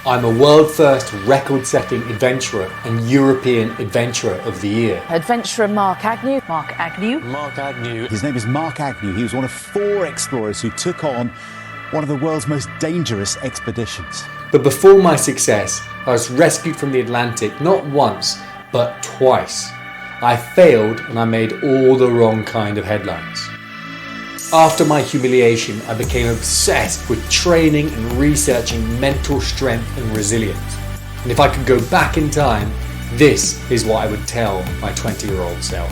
I'm a world-first record-setting adventurer and European Adventurer of the Year. Adventurer Mark Agnew. Mark Agnew. Mark Agnew. His name is Mark Agnew. He was one of 4 explorers who took on one of the world's most dangerous expeditions. But before my success, I was rescued from the Atlantic not once, but twice. I failed and I made all the wrong kind of headlines. After my humiliation, I became obsessed with training and researching mental strength and resilience. And if I could go back in time, this is what I would tell my 20-year-old self.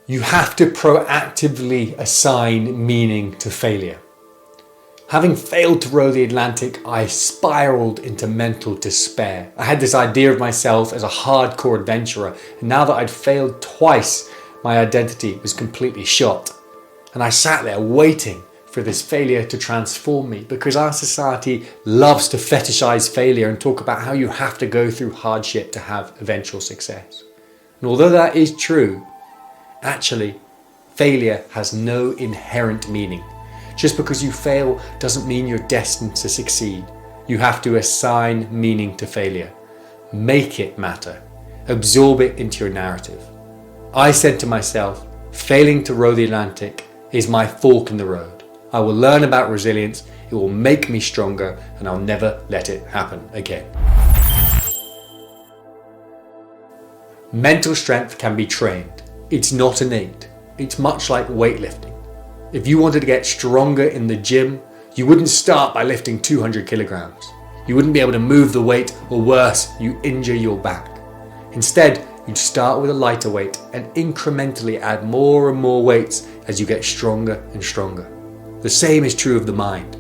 You have to proactively assign meaning to failure. Having failed to row the Atlantic, I spiraled into mental despair. I had this idea of myself as a hardcore adventurer, and now that I'd failed twice, my identity was completely shot. And I sat there waiting for this failure to transform me, because our society loves to fetishize failure and talk about how you have to go through hardship to have eventual success. And although that is true, actually, failure has no inherent meaning. Just because you fail doesn't mean you're destined to succeed. You have to assign meaning to failure. Make it matter. Absorb it into your narrative. I said to myself, failing to row the Atlantic is my fork in the road. I will learn about resilience, it will make me stronger, and I'll never let it happen again. Mental strength can be trained. It's not innate. It's much like weightlifting. If you wanted to get stronger in the gym, you wouldn't start by lifting 200 kilograms. You wouldn't be able to move the weight, or worse, you injure your back. Instead, you'd start with a lighter weight and incrementally add more and more weights as you get stronger and stronger. The same is true of the mind.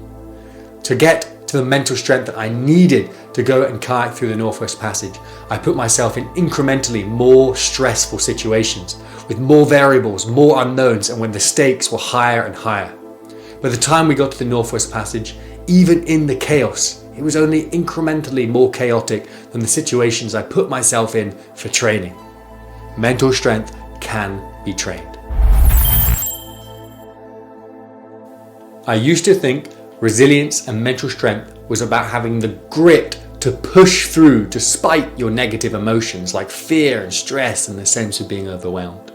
To get to the mental strength that I needed to go and kayak through the Northwest Passage, I put myself in incrementally more stressful situations with more variables, more unknowns, and when the stakes were higher and higher. By the time we got to the Northwest Passage, even in the chaos, it was only incrementally more chaotic than the situations I put myself in for training. Mental strength can be trained. I used to think resilience and mental strength was about having the grit to push through despite your negative emotions like fear and stress and the sense of being overwhelmed.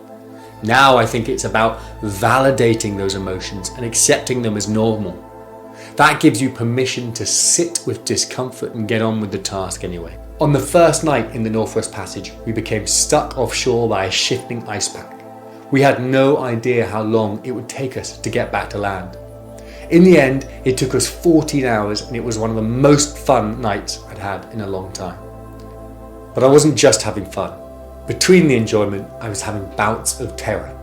Now I think it's about validating those emotions and accepting them as normal. That gives you permission to sit with discomfort and get on with the task anyway. On the first night in the Northwest Passage, we became stuck offshore by a shifting ice pack. We had no idea how long it would take us to get back to land. In the end, it took us 14 hours and it was one of the most fun nights I'd had in a long time. But I wasn't just having fun. Between the enjoyment, I was having bouts of terror.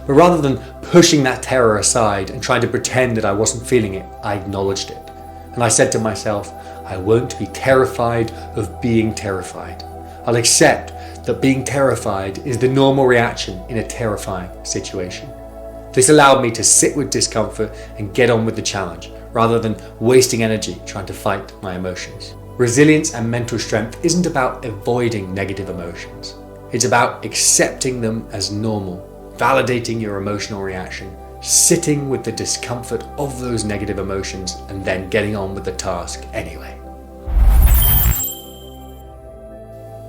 But rather than pushing that terror aside and trying to pretend that I wasn't feeling it, I acknowledged it. And I said to myself, I won't be terrified of being terrified. I'll accept that being terrified is the normal reaction in a terrifying situation. This allowed me to sit with discomfort and get on with the challenge, rather than wasting energy trying to fight my emotions. Resilience and mental strength isn't about avoiding negative emotions. It's about accepting them as normal, validating your emotional reaction, sitting with the discomfort of those negative emotions, and then getting on with the task anyway.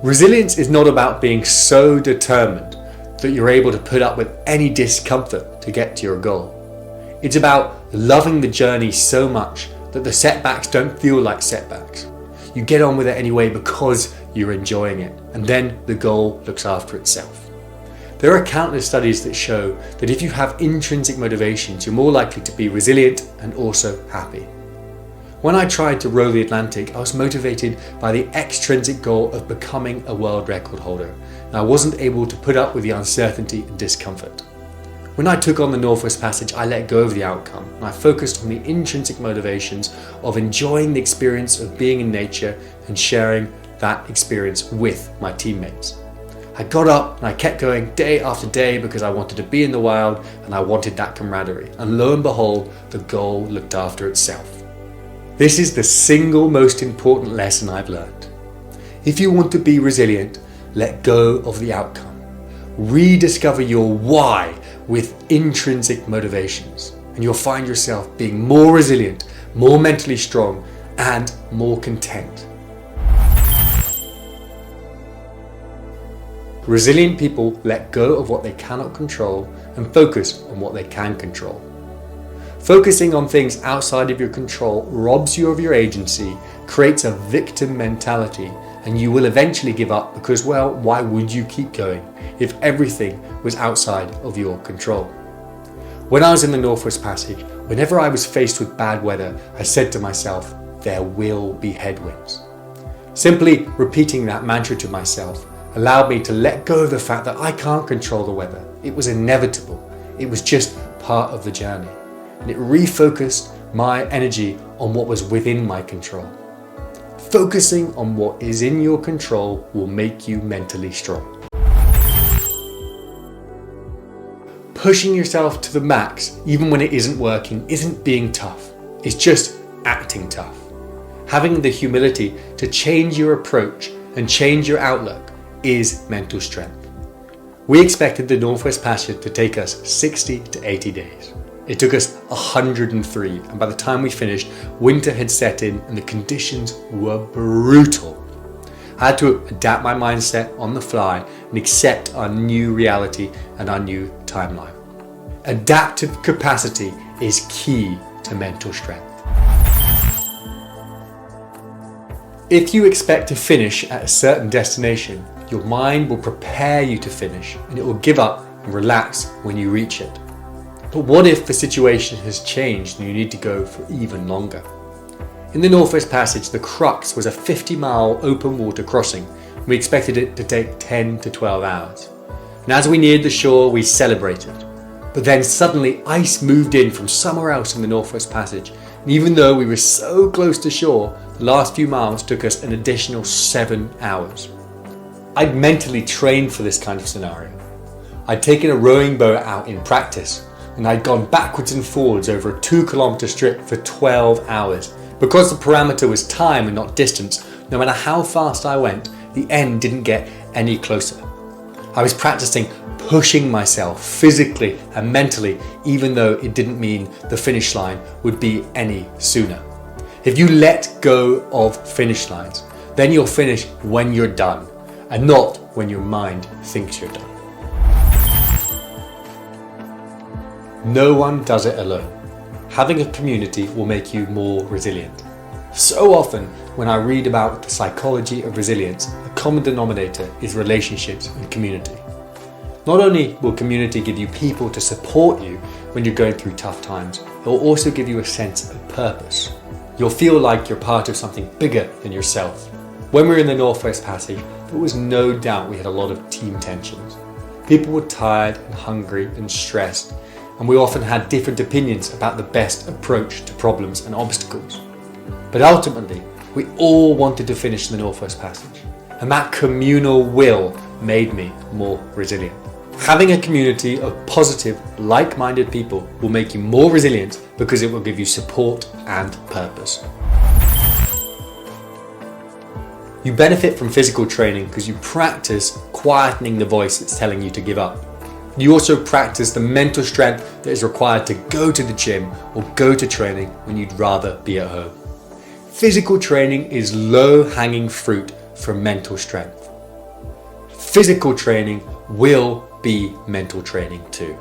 Resilience is not about being so determined that you're able to put up with any discomfort to get to your goal. It's about loving the journey so much that the setbacks don't feel like setbacks. You get on with it anyway because you're enjoying it, and then the goal looks after itself. There are countless studies that show that if you have intrinsic motivations, you're more likely to be resilient and also happy. When I tried to row the Atlantic, I was motivated by the extrinsic goal of becoming a world record holder, and I wasn't able to put up with the uncertainty and discomfort. When I took on the Northwest Passage, I let go of the outcome, and I focused on the intrinsic motivations of enjoying the experience of being in nature and sharing that experience with my teammates. I got up and I kept going day after day because I wanted to be in the wild and I wanted that camaraderie. And lo and behold, the goal looked after itself. This is the single most important lesson I've learned. If you want to be resilient, let go of the outcome. Rediscover your why with intrinsic motivations, and you'll find yourself being more resilient, more mentally strong, and more content. Resilient people let go of what they cannot control and focus on what they can control. Focusing on things outside of your control robs you of your agency, creates a victim mentality, and you will eventually give up because, well, why would you keep going if everything was outside of your control? When I was in the Northwest Passage, whenever I was faced with bad weather, I said to myself, there will be headwinds. Simply repeating that mantra to myself allowed me to let go of the fact that I can't control the weather. It was inevitable. It was just part of the journey. And it refocused my energy on what was within my control. Focusing on what is in your control will make you mentally strong. Pushing yourself to the max, even when it isn't working, isn't being tough. It's just acting tough. Having the humility to change your approach and change your outlook is mental strength. We expected the Northwest Passage to take us 60 to 80 days. It took us 103, and by the time we finished, winter had set in and the conditions were brutal. I had to adapt my mindset on the fly and accept our new reality and our new timeline. Adaptive capacity is key to mental strength. If you expect to finish at a certain destination, your mind will prepare you to finish and it will give up and relax when you reach it. But what if the situation has changed and you need to go for even longer? In the Northwest Passage, the crux was a 50-mile open water crossing. We expected it to take 10 to 12 hours. And as we neared the shore, we celebrated. But then suddenly ice moved in from somewhere else in the Northwest Passage. And even though we were so close to shore, the last few miles took us an additional 7 hours. I'd mentally trained for this kind of scenario. I'd taken a rowing boat out in practice, and I'd gone backwards and forwards over a 2-kilometer strip for 12 hours. Because the parameter was time and not distance, no matter how fast I went, the end didn't get any closer. I was practicing pushing myself physically and mentally, even though it didn't mean the finish line would be any sooner. If you let go of finish lines, then you'll finish when you're done, and not when your mind thinks you're done. No one does it alone. Having a community will make you more resilient. So often, when I read about the psychology of resilience, a common denominator is relationships and community. Not only will community give you people to support you when you're going through tough times, it will also give you a sense of purpose. You'll feel like you're part of something bigger than yourself. When we were in the Northwest Passage, there was no doubt we had a lot of team tensions. People were tired and hungry and stressed, and we often had different opinions about the best approach to problems and obstacles. But ultimately, we all wanted to finish the Northwest Passage, and that communal will made me more resilient. Having a community of positive, like-minded people will make you more resilient because it will give you support and purpose. You benefit from physical training because you practice quietening the voice that's telling you to give up. You also practice the mental strength that is required to go to the gym or go to training when you'd rather be at home. Physical training is low-hanging fruit for mental strength. Physical training will be mental training too.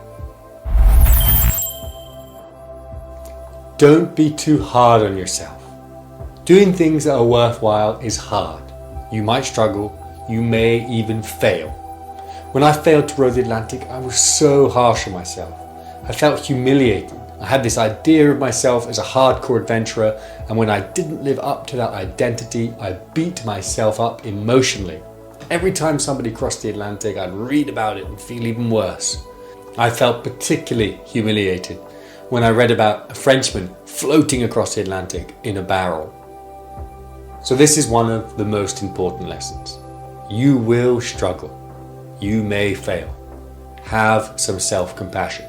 Don't be too hard on yourself. Doing things that are worthwhile is hard. You might struggle, you may even fail. When I failed to row the Atlantic, I was so harsh on myself. I felt humiliated. I had this idea of myself as a hardcore adventurer, and when I didn't live up to that identity, I beat myself up emotionally. Every time somebody crossed the Atlantic, I'd read about it and feel even worse. I felt particularly humiliated when I read about a Frenchman floating across the Atlantic in a barrel. So this is one of the most important lessons. You will struggle. You may fail. Have some self-compassion.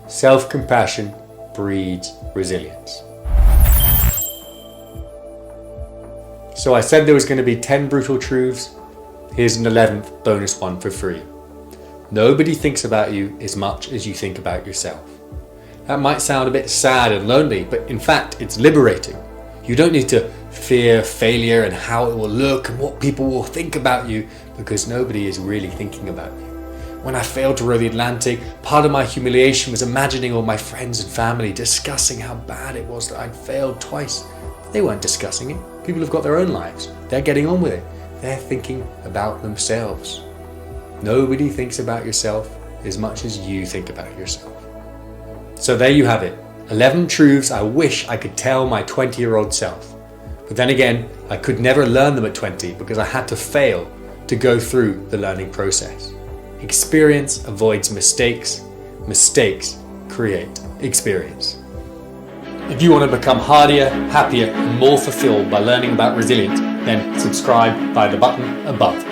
Self-compassion breeds resilience. So I said there was going to be 10 brutal truths. Here's an 11th bonus one for free. Nobody thinks about you as much as you think about yourself. That might sound a bit sad and lonely, but in fact, it's liberating. You don't need to fear failure and how it will look and what people will think about you, because nobody is really thinking about you. When I failed to row the Atlantic, part of my humiliation was imagining all my friends and family discussing how bad it was that I'd failed twice. But they weren't discussing it. People have got their own lives. They're getting on with it. They're thinking about themselves. Nobody thinks about yourself as much as you think about yourself. So there you have it. 11 truths I wish I could tell my 20-year-old self. But then again, I could never learn them at 20 because I had to fail to go through the learning process. Experience avoids mistakes. Mistakes create experience. If you want to become hardier, happier, and more fulfilled by learning about resilience, then subscribe by the button above.